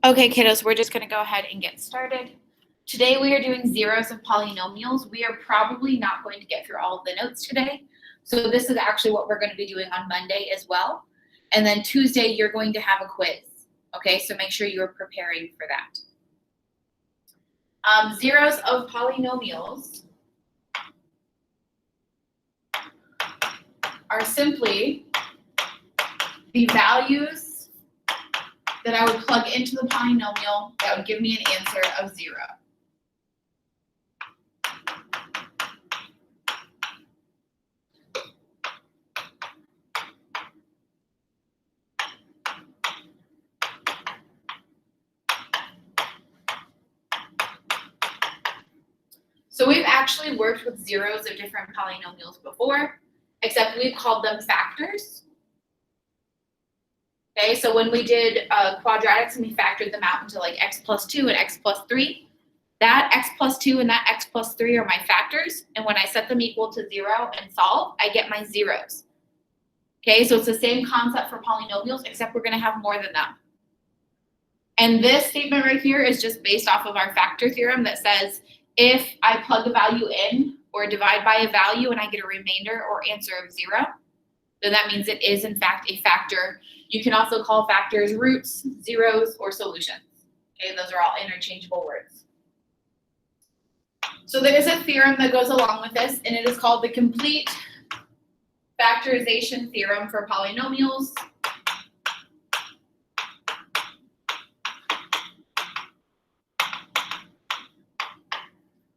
Okay, kiddos, we're just going to go ahead and get started. Today we are doing zeros of polynomials. We are probably not going to get through all of the notes today. So this is actually what we're going to be doing on Monday as well. And then Tuesday, you're going to have a quiz. Okay, so make sure you're preparing for that. Zeros of polynomials are simply the values that I would plug into the polynomial that would give me an answer of 0. So we've actually worked with zeros of different polynomials before, except we've called them factors. Okay, so when we did quadratics and we factored them out into like x plus 2 and x plus 3, that x plus 2 and that x plus 3 are my factors, and when I set them equal to 0 and solve, I get my zeros. Okay, so it's the same concept for polynomials, except we're going to have more than them. And this statement right here is just based off of our factor theorem that says if I plug a value in or divide by a value and I get a remainder or answer of 0, then that means it is in fact a factor. You can also call factors roots, zeros, or solutions. Okay, those are all interchangeable words. So there is a theorem that goes along with this, and it is called the complete factorization theorem for polynomials.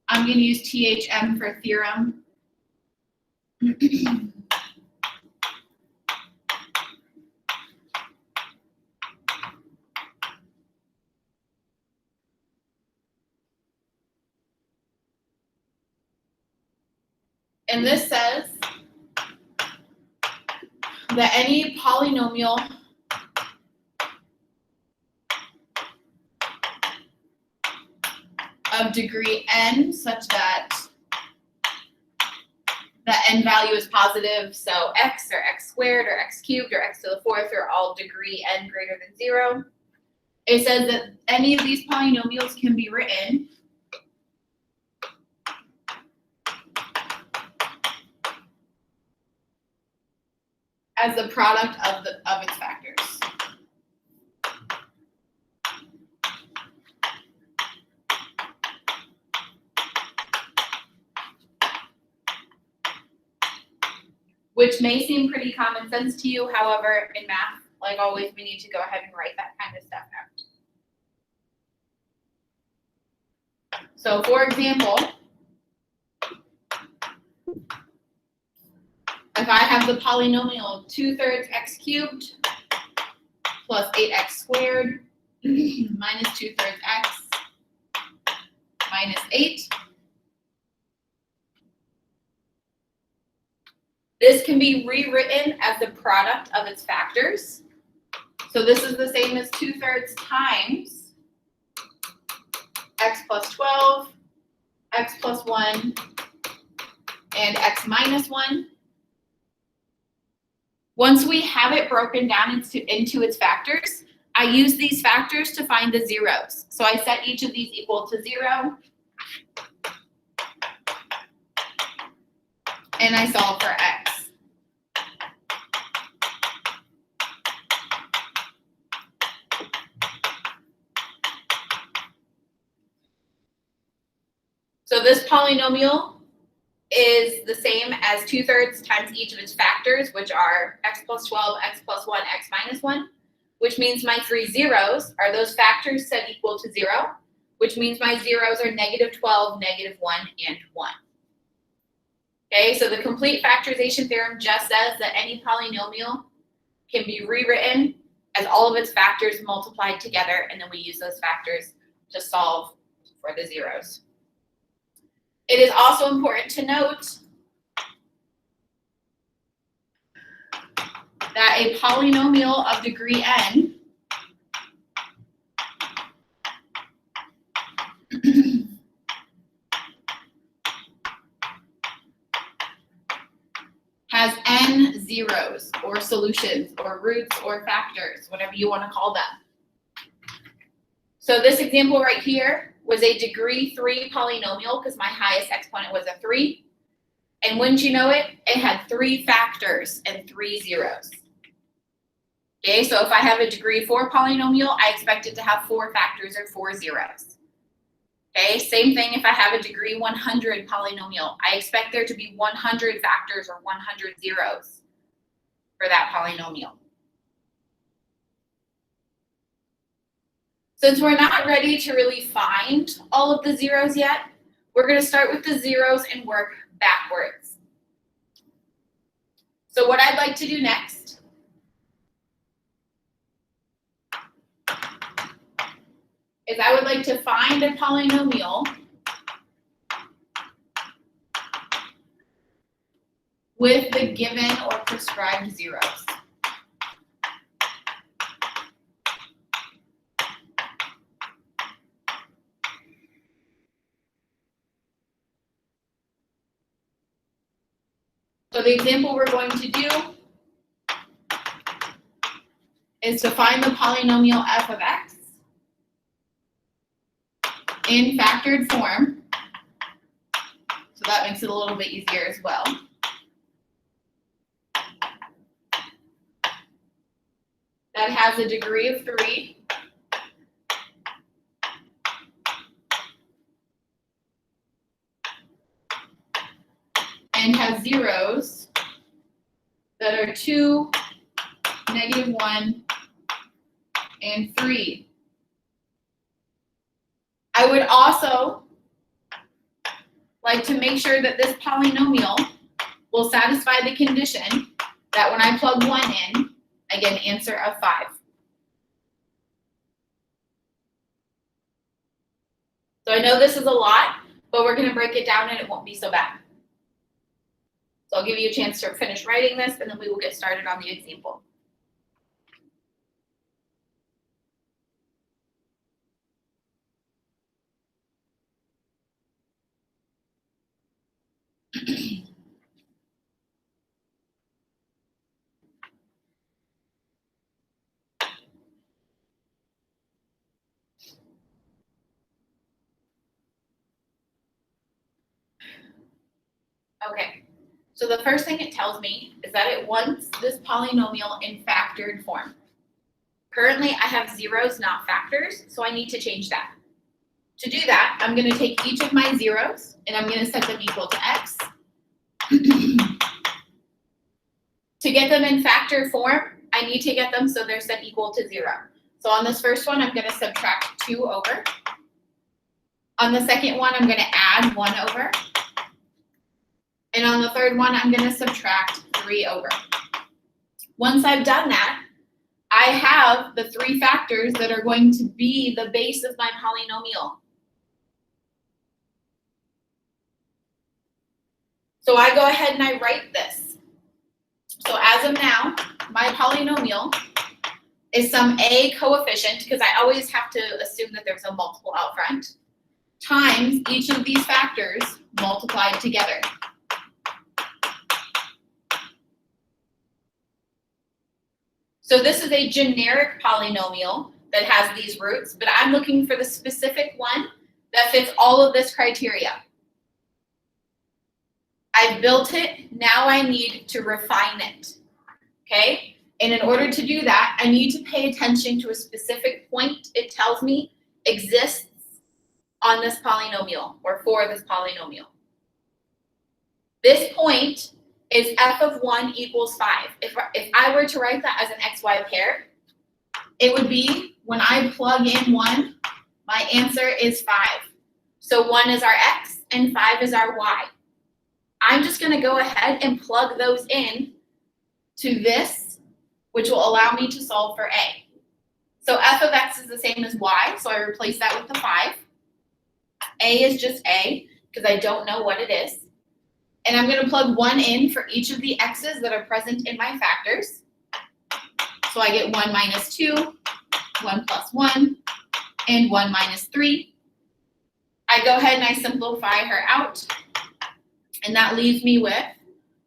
I'm going to use THM for theorem. And this says that any polynomial of degree n such that the n value is positive, so x or x squared or x cubed or x to the fourth are all degree n greater than 0. It says that any of these polynomials can be written as the product of its factors. Which may seem pretty common sense to you. However, in math, like always, we need to go ahead and write that kind of stuff out. So for example, if I have the polynomial of 2/3 x cubed plus 8x squared minus 2/3 x minus 8, this can be rewritten as the product of its factors. So this is the same as 2/3 times x plus 12, x plus 1, and x minus 1. Once we have it broken down into its factors, I use these factors to find the zeros. So I set each of these equal to 0, and I solve for x. So this polynomial is the same as 2/3 times each of its factors, which are x plus 12, x plus 1, x minus 1, which means my 3 zeros are those factors set equal to 0, which means my zeros are -12, -1, and 1. Okay, so the complete factorization theorem just says that any polynomial can be rewritten as all of its factors multiplied together, and then we use those factors to solve for the zeros. It is also important to note that a polynomial of degree n has n zeros or solutions or roots or factors, whatever you want to call them. So this example right here was a degree 3 polynomial because my highest exponent was a 3. And wouldn't you know it, it had 3 factors and 3 zeros. Okay, so if I have a degree 4 polynomial, I expect it to have 4 factors or 4 zeros. Okay, same thing if I have a degree 100 polynomial. I expect there to be 100 factors or 100 zeros for that polynomial. Since we're not ready to really find all of the zeros yet, we're going to start with the zeros and work backwards. So what I'd like to do next is I would like to find a polynomial with the given or prescribed zeros. So the example we're going to do is to find the polynomial f of x in factored form. So that makes it a little bit easier as well. That has a degree of 3. And has zeros that are 2, -1, and 3. I would also like to make sure that this polynomial will satisfy the condition that when I plug 1 in, I get an answer of 5. So I know this is a lot, but we're going to break it down and it won't be so bad. So I'll give you a chance to finish writing this, and then we will get started on the example. Okay, so the first thing it tells me is that it wants this polynomial in factored form. Currently, I have zeros, not factors, so I need to change that. To do that, I'm going to take each of my zeros, and I'm going to set them equal to x. To get them in factor form, I need to get them so they're set equal to 0. So on this first one, I'm going to subtract 2 over. On the second one, I'm going to add 1 over. And on the third one, I'm going to subtract 3 over. Once I've done that, I have the 3 factors that are going to be the base of my polynomial. So I go ahead and I write this. So as of now, my polynomial is some a coefficient, because I always have to assume that there's a multiple out front, times each of these factors multiplied together. So this is a generic polynomial that has these roots, but I'm looking for the specific one that fits all of this criteria. I've built it, now I need to refine it, okay? And in order to do that, I need to pay attention to a specific point it tells me exists on this polynomial, or for this polynomial. This point is f of 1 equals 5. If I were to write that as an xy pair, it would be, when I plug in 1, my answer is 5. So 1 is our x and 5 is our y. I'm just going to go ahead and plug those in to this, which will allow me to solve for a. So f of x is the same as y, so I replace that with the 5. A is just a, because I don't know what it is. And I'm going to plug 1 in for each of the x's that are present in my factors. So I get 1 minus 2, 1 plus 1, and 1 minus 3. I go ahead and I simplify her out. And that leaves me with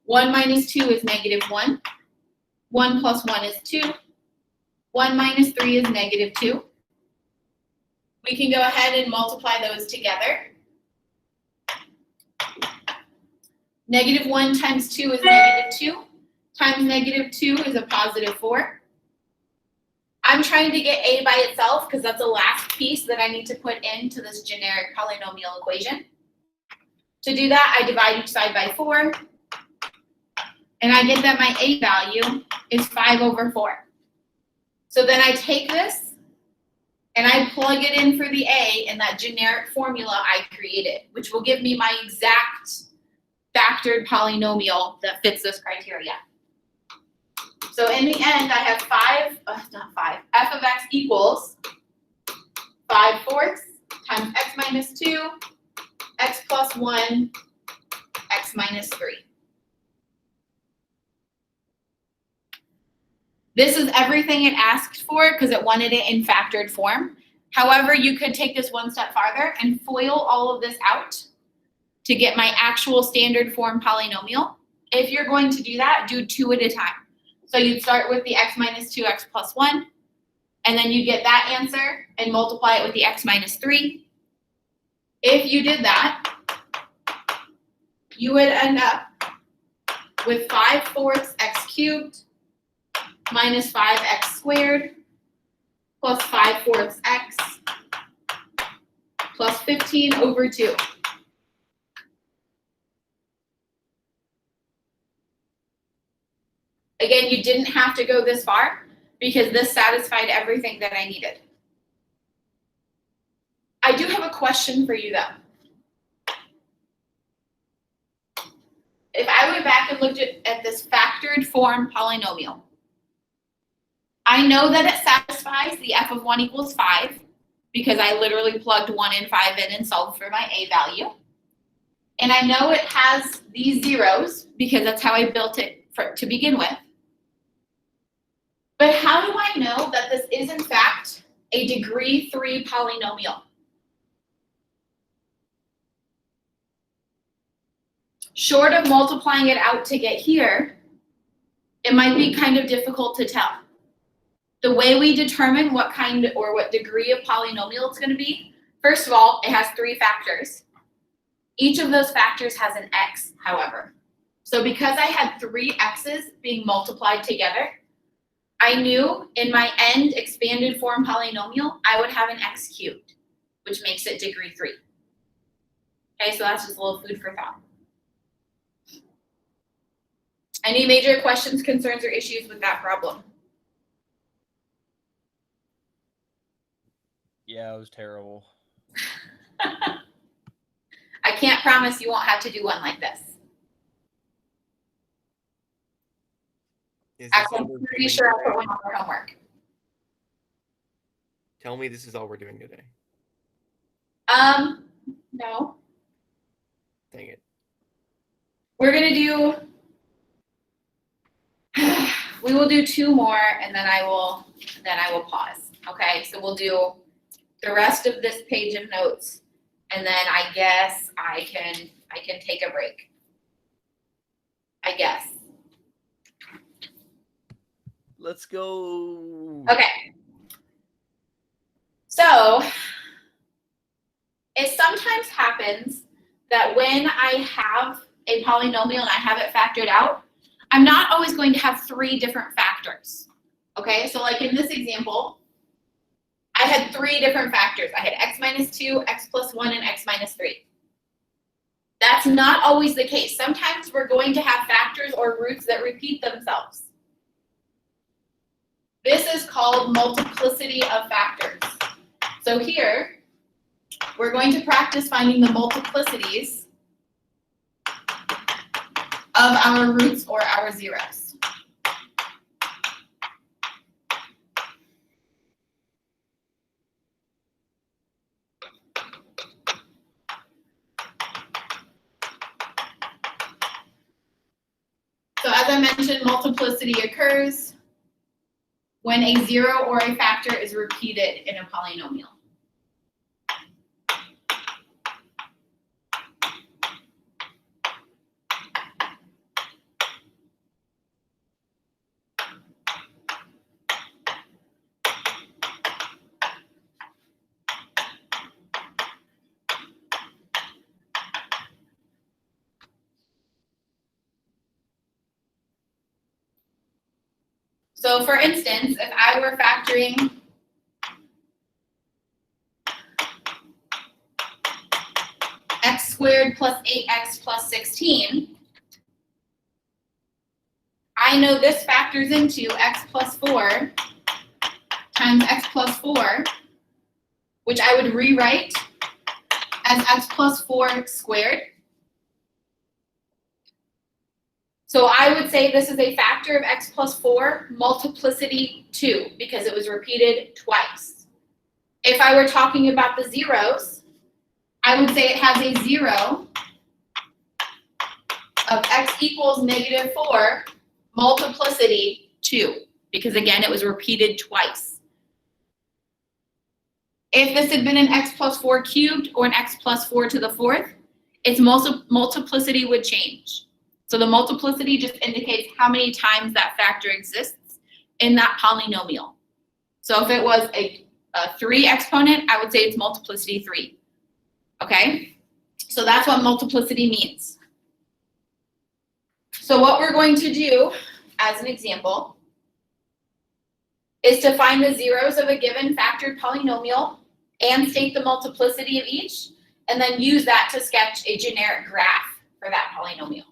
1 minus 2 is -1. 1 plus 1 is 2. 1 minus 3 is -2. We can go ahead and multiply those together. -1 times 2 is -2, times -2 is a +4. I'm trying to get a by itself because that's the last piece that I need to put into this generic polynomial equation. To do that, I divide each side by 4, and I get that my a value is 5/4. So then I take this, and I plug it in for the a in that generic formula I created, which will give me my exact factored polynomial that fits this criteria. So in the end, I have f of x equals 5/4 times x minus 2, x plus 1, x minus 3. This is everything it asked for because it wanted it in factored form. However, you could take this one step farther and FOIL all of this out to get my actual standard form polynomial. If you're going to do that, do 2 at a time. So you'd start with the x minus 2, x plus 1, and then you get that answer and multiply it with the x minus 3. If you did that, you would end up with 5/4 x cubed minus 5x squared plus 5/4 x plus 15/2. Again, you didn't have to go this far because this satisfied everything that I needed. I do have a question for you though. If I went back and looked at this factored form polynomial, I know that it satisfies the f of 1 equals 5 because I literally plugged 1 and 5 in and solved for my a value. And I know it has these zeros because that's how I built it to begin with. But how do I know that this is in fact a degree 3 polynomial? Short of multiplying it out to get here, it might be kind of difficult to tell. The way we determine what kind or what degree of polynomial it's going to be, first of all, it has 3 factors. Each of those factors has an x, however. So because I had 3 x's being multiplied together, I knew in my end expanded form polynomial, I would have an x cubed, which makes it degree 3. Okay, so that's just a little food for thought. Any major questions, concerns, or issues with that problem? Yeah, it was terrible. I can't promise you won't have to do one like this. Actually, I'm pretty sure I'll put one on our homework. Tell me this is all we're doing today. No. Dang it. We're gonna do, we will do 2 more and then I will pause. Okay, so we'll do the rest of this page of notes and then I guess I can take a break. I guess. Let's go. Okay. So it sometimes happens that when I have a polynomial and I have it factored out, I'm not always going to have 3 different factors. Okay, so like in this example, I had 3 different factors. I had x minus 2, x plus 1, and x minus 3. That's not always the case. Sometimes we're going to have factors or roots that repeat themselves. This is called multiplicity of factors. So here, we're going to practice finding the multiplicities of our roots or our zeros. So as I mentioned, multiplicity occurs when a zero or a factor is repeated in a polynomial. So for instance, if I were factoring x squared plus 8x plus 16, I know this factors into x plus 4 times x plus 4, which I would rewrite as x plus 4 squared. So I would say this is a factor of x plus 4 multiplicity 2 because it was repeated twice. If I were talking about the zeros, I would say it has a 0 of x equals negative 4 multiplicity 2 because again it was repeated twice. If this had been an x plus 4 cubed or an x plus 4 to the 4th, its multiplicity would change. So the multiplicity just indicates how many times that factor exists in that polynomial. So if it was a 3 exponent, I would say it's multiplicity 3. Okay? So that's what multiplicity means. So what we're going to do, as an example, is to find the zeros of a given factored polynomial and state the multiplicity of each, and then use that to sketch a generic graph for that polynomial.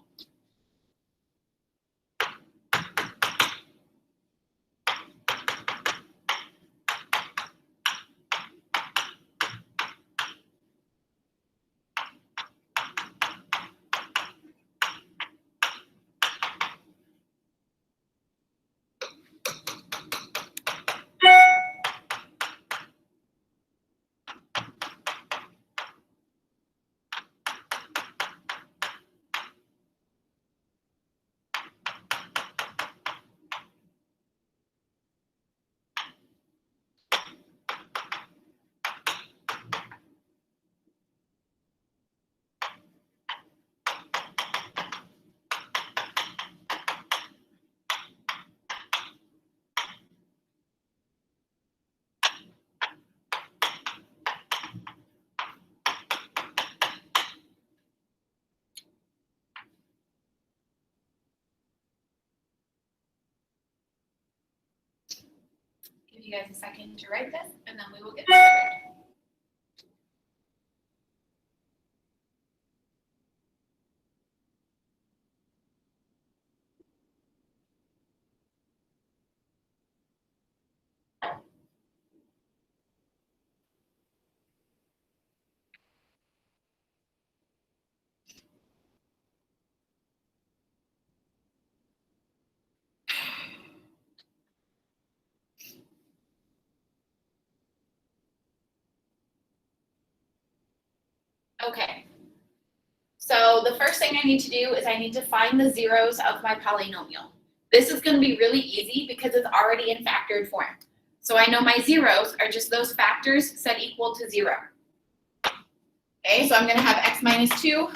Give you guys a second to write this, and then we will get started. Okay. So the first thing I need to do is I need to find the zeros of my polynomial. This is going to be really easy because it's already in factored form. So I know my zeros are just those factors set equal to 0. Okay, so I'm going to have x minus 2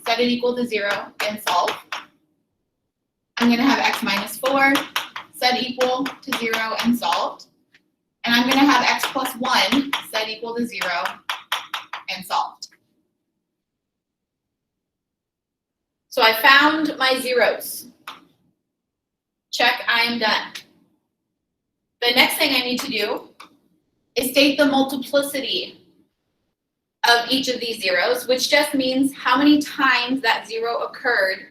set it equal to 0 and solve. I'm going to have x minus 4 set equal to 0 and solved. And I'm going to have x plus 1 set equal to 0 and solved. So I found my zeros. Check, I am done. The next thing I need to do is state the multiplicity of each of these zeros, which just means how many times that 0 occurred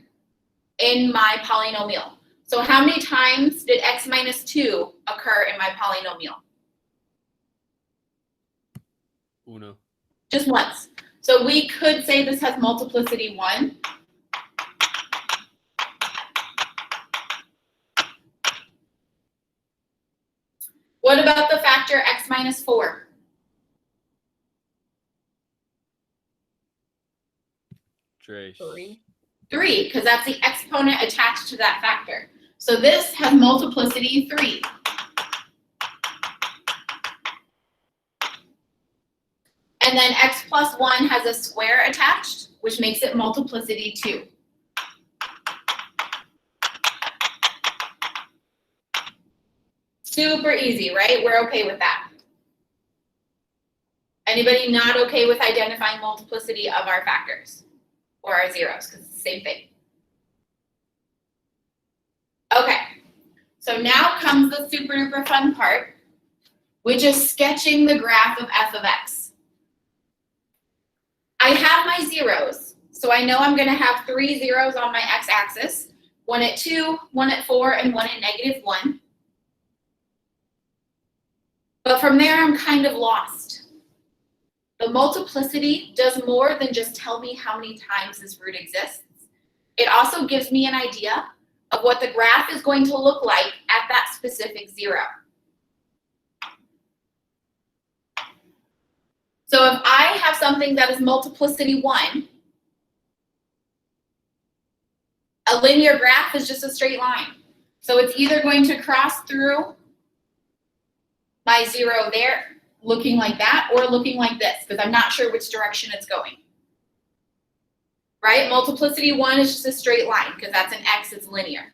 in my polynomial. So how many times did x minus 2 occur in my polynomial? Uno. Just once. So we could say this has multiplicity 1. What about the factor x minus 4? 3. 3, because that's the exponent attached to that factor. So this has multiplicity 3. And then x plus 1 has a square attached, which makes it multiplicity 2. Super easy, right? We're okay with that. Anybody not okay with identifying multiplicity of our factors or our zeros, because it's the same thing? Okay, So now comes the super duper fun part, which is sketching the graph of f of x. I have my zeros, so I know I'm going to have 3 zeros on my x-axis, one at 2, one at 4, and one at -1. But from there, I'm kind of lost. The multiplicity does more than just tell me how many times this root exists. It also gives me an idea of what the graph is going to look like at that specific zero. So if I have something that is multiplicity 1, a linear graph is just a straight line. So it's either going to cross through my zero there, looking like that, or looking like this, because I'm not sure which direction it's going. Right? Multiplicity 1 is just a straight line, because that's an x, it's linear.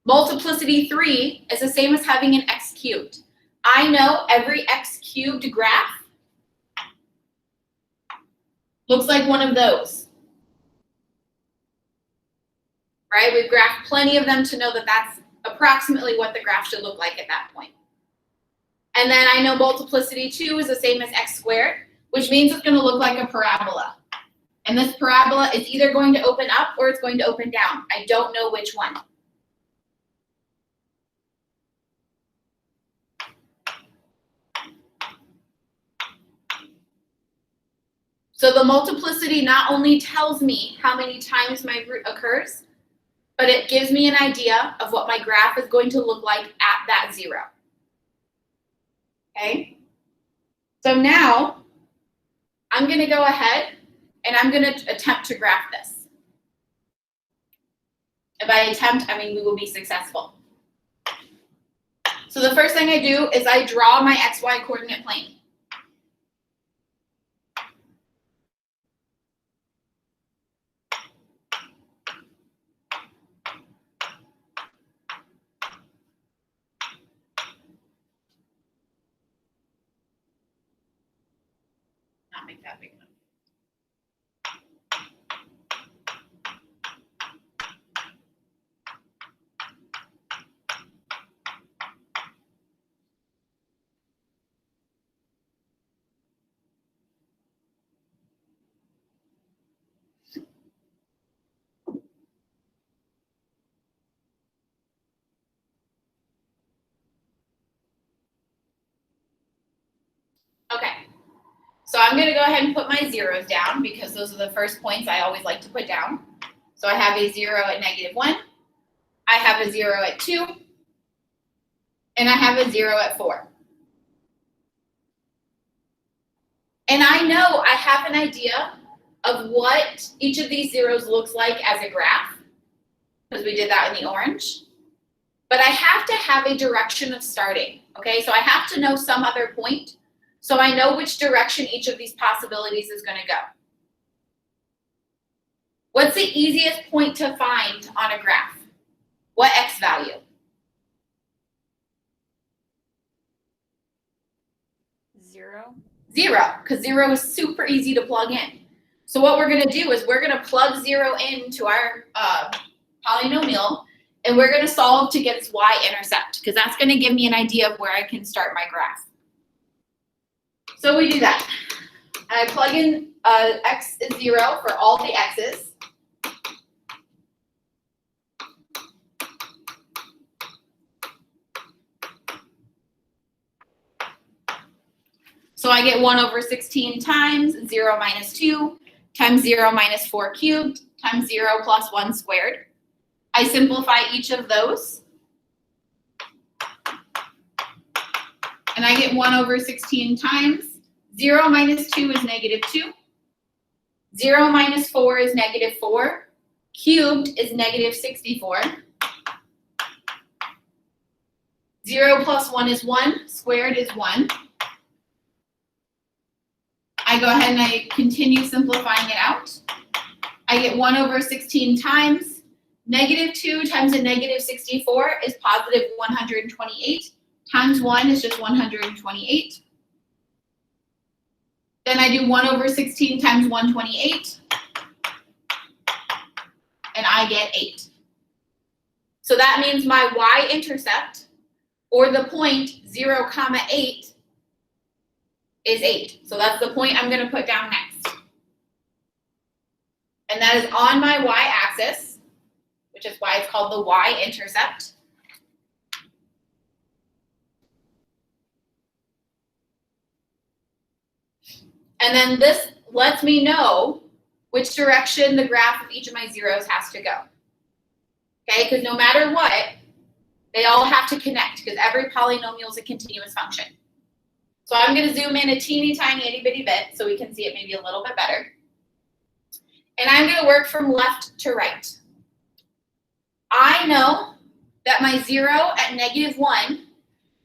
Multiplicity 3 is the same as having an x cubed. I know every x cubed graph looks like one of those. Right? We've graphed plenty of them to know that that's approximately what the graph should look like at that point. And then I know multiplicity 2 is the same as x squared, which means it's going to look like a parabola. And this parabola is either going to open up or it's going to open down. I don't know which one. So the multiplicity not only tells me how many times my root occurs, but it gives me an idea of what my graph is going to look like at that zero. Okay? So now I'm going to go ahead and I'm going to attempt to graph this. And by attempt, I mean we will be successful. So the first thing I do is I draw my xy coordinate plane. Not make that big enough. Okay, so I'm going to go ahead and put my zeros down because those are the first points I always like to put down. So I have a 0 at -1, I have a 0 at 2, and I have a 0 at 4. And I know I have an idea of what each of these zeros looks like as a graph, because we did that in the orange. But I have to have a direction of starting, okay? So I have to know some other point, so I know which direction each of these possibilities is going to go. What's the easiest point to find on a graph? What x value? 0. 0, because 0 is super easy to plug in. So what we're going to do is we're going to plug 0 into our polynomial, and we're going to solve to get its y-intercept, because that's going to give me an idea of where I can start my graph. So we do that. I plug in x is 0 for all the x's. So I get 1/16 times 0 minus 2 times 0 minus 4 cubed times 0 plus 1 squared. I simplify each of those. And I get 1/16 times 0 minus 2 is -2. 0 minus 4 is -4. Cubed is -64. 0 plus 1 is 1. Squared is 1. I go ahead and I continue simplifying it out. I get 1/16 times -2 times a -64 is positive 128. Times 1 is just 128. Then I do 1/16 times 128. And I get 8. So that means my y-intercept, or the point 0, 8, is 8. So that's the point I'm going to put down next. And that is on my y-axis, which is why it's called the y-intercept. And then this lets me know which direction the graph of each of my zeros has to go. Okay, because no matter what, they all have to connect because every polynomial is a continuous function. So I'm going to zoom in a teeny tiny itty bitty bit so we can see it maybe a little bit better. And I'm going to work from left to right. I know that my 0 at -1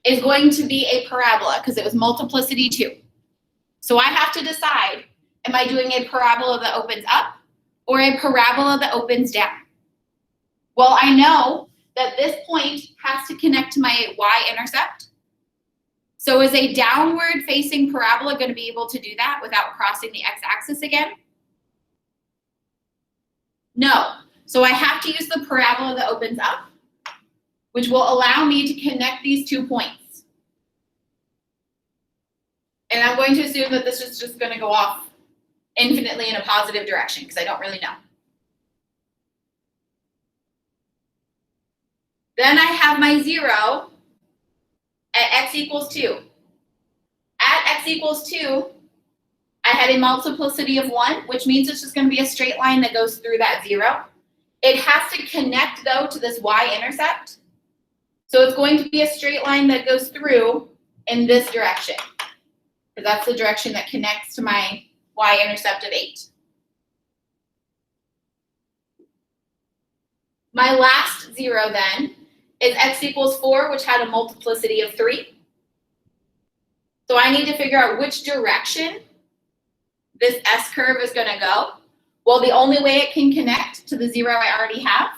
is going to be a parabola because it was multiplicity 2. So I have to decide, am I doing a parabola that opens up or a parabola that opens down? Well, I know that this point has to connect to my y-intercept. So is a downward facing parabola going to be able to do that without crossing the x-axis again? No. So I have to use the parabola that opens up, which will allow me to connect these 2 points. And I'm going to assume that this is just going to go off infinitely in a positive direction because I don't really know. Then I have my 0 at x equals 2. At x equals 2, I had a multiplicity of 1, which means it's just going to be a straight line that goes through that 0. It has to connect, though, to this y-intercept. So it's going to be a straight line that goes through in this direction, because that's the direction that connects to my y-intercept of 8. My last 0, then, is x equals 4, which had a multiplicity of 3. So I need to figure out which direction this S-curve is going to go. Well, the only way it can connect to the 0 I already have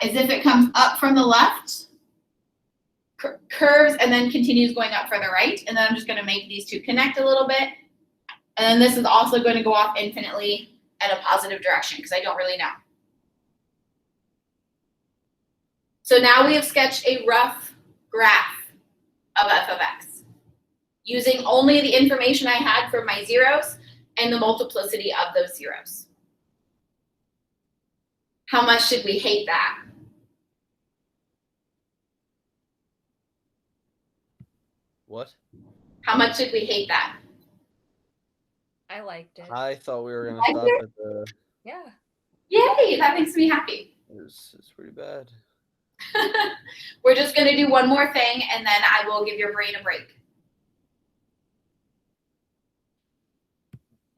is if it comes up from the left, curves, and then continues going up for the right. And then I'm just going to make these two connect a little bit. And then this is also going to go off infinitely at a positive direction because I don't really know. So now we have sketched a rough graph of f of x using only the information I had from my zeros and the multiplicity of those zeros. How much should we hate that? What? How much should we hate that? I liked it. I thought we were gonna Like stop it? at the. Yeah. Yay, that makes me happy. It's pretty bad. We're just going to do one more thing, and then I will give your brain a break.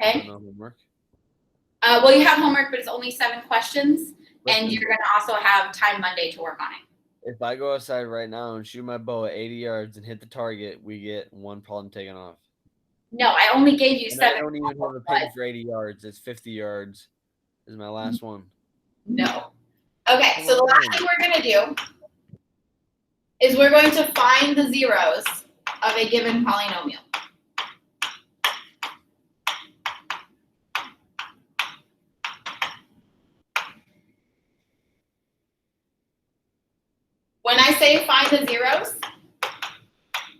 Okay? No homework. Well, you have homework, but it's only 7 questions, and Listen, you're going to also have time Monday to work on it. if I go outside right now and shoot my bow at 80 yards and hit the target, we get one problem taken off. No, I only gave you And 7. I don't even have a pin for 80 yards. It's 50 yards. This is my last one. No. Okay, so the last thing we're going to do is we're going to find the zeros of a given polynomial. When I say find the zeros,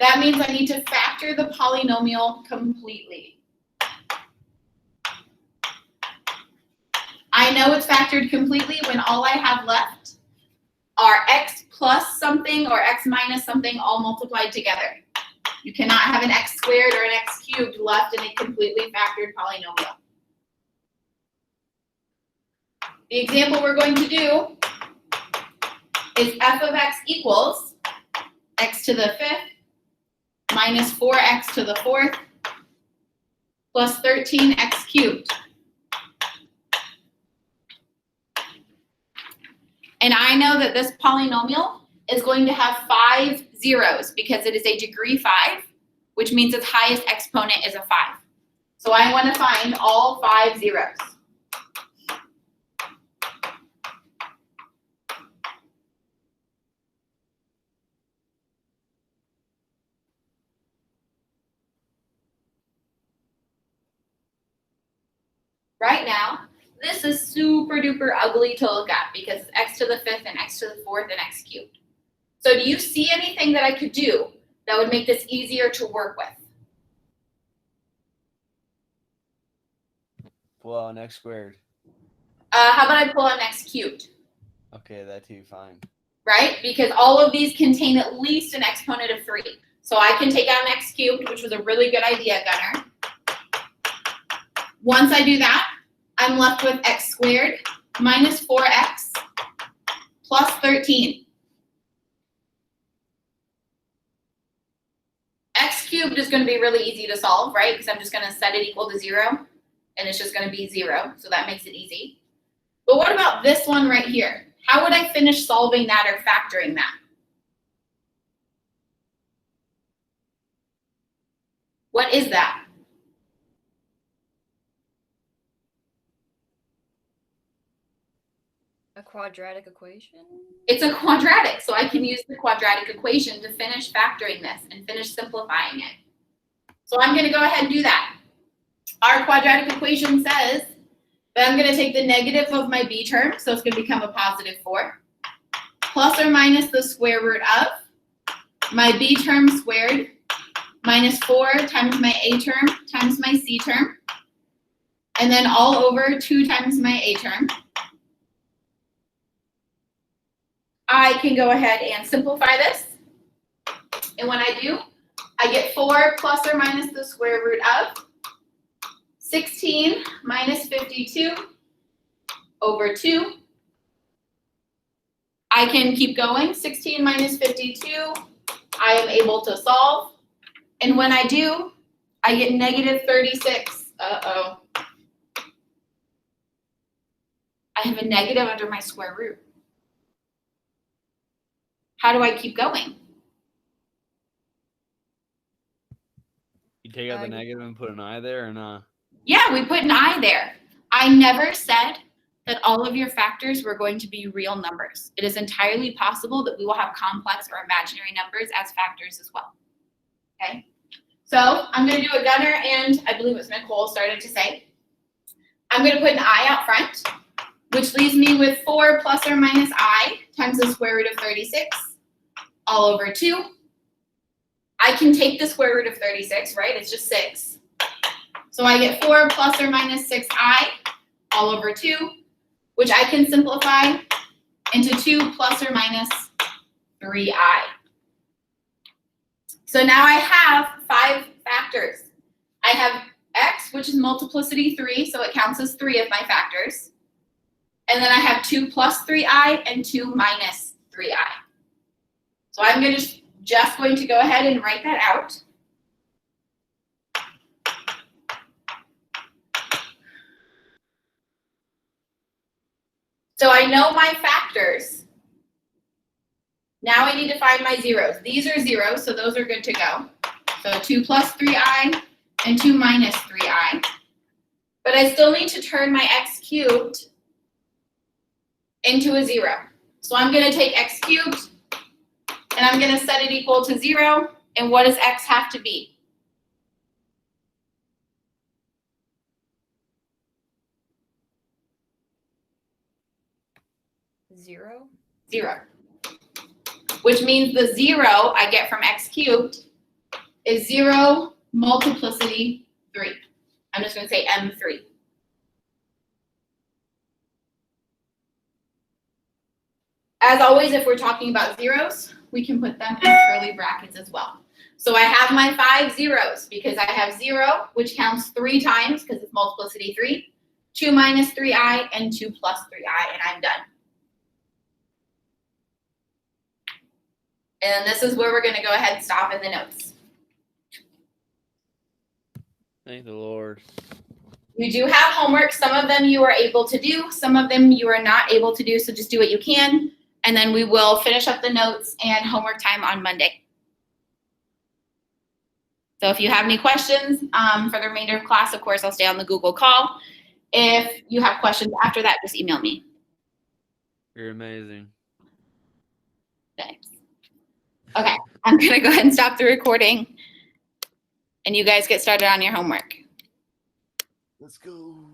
that means I need to factor the polynomial completely. I know it's factored completely when all I have left are x plus something or x minus something all multiplied together. You cannot have an x squared or an x cubed left in a completely factored polynomial. The example we're going to do is f of x equals x to the 5th minus 4x to the 4th plus 13x cubed. And I know that this polynomial is going to have 5 zeros because it is a degree 5, which means its highest exponent is a 5. So I want to find all 5 zeros. Right now, this is super duper ugly to look at because it's x to the 5th and x to the 4th and x cubed. So do you see anything that I could do that would make this easier to work with? Pull out an x squared. How about I pull out an x cubed, Okay, that too, fine. right? Because all of these contain at least an exponent of 3. So I can take out an x cubed, which was a really good idea, Gunnar. Once I do that, I'm left with x squared minus 4x plus 13. X cubed is going to be really easy to solve, right? Because I'm just going to set it equal to 0, and it's just going to be 0, so that makes it easy. But what about this one right here? How would I finish solving that or factoring that? What is that? A quadratic equation? It's a quadratic, so I can use the quadratic equation to finish factoring this and finish simplifying it. So I'm going to go ahead and do that. Our quadratic equation says that I'm going to take the negative of my b term, so it's going to become a positive 4, plus or minus the square root of my b term squared minus 4 times my a term times my c term, and then all over 2 times my a term. I can go ahead and simplify this, and when I do, I get 4 plus or minus the square root of 16 minus 52 over 2. I can keep going. 16 minus 52, I am able to solve. And when I do, I get negative 36. Uh-oh. I have a negative under my square root. How do I keep going? You take out the negative and put an I there or not? Yeah, we put an I there. I never said that all of your factors were going to be real numbers. It is entirely possible that we will have complex or imaginary numbers as factors as well. Okay? So I'm going to do what Gunnar and I believe it was Nicole started to say. I'm going to put an I out front, which leaves me with 4 plus or minus I times the square root of 36 all over 2. I can take the square root of 36, right? It's just 6. So I get 4 plus or minus 6i all over 2, which I can simplify into 2 plus or minus 3i. So now I have 5 factors. I have x, which is multiplicity 3, so it counts as 3 of my factors. And then I have 2 plus 3i and 2 minus 3i. So I'm just going to go ahead and write that out. So I know my factors. Now I need to find my zeros. These are zeros, so those are good to go. So 2 plus 3i and 2 minus 3i. But I still need to turn my x cubed into a 0. So I'm going to take x cubed, and I'm going to set it equal to 0. And what does x have to be? 0? 0. Which means the 0 I get from x cubed is 0 multiplicity 3. I'm just going to say m3. As always, if we're talking about zeros, we can put them in curly brackets as well. So I have my 5 zeros because I have 0, which counts 3 times because it's multiplicity 3, 2 minus 3i, and 2 plus 3i, and I'm done. And this is where we're going to go ahead and stop in the notes. Thank the Lord. You do have homework. Some of them you are able to do. Some of them you are not able to do, so just do what you can. And then we will finish up the notes and homework time on Monday. So if you have any questions for the remainder of class, of course, I'll stay on the Google call. If you have questions after that, just email me. You're amazing. Thanks. Okay, I'm going to go ahead and stop the recording. And you guys get started on your homework. Let's go.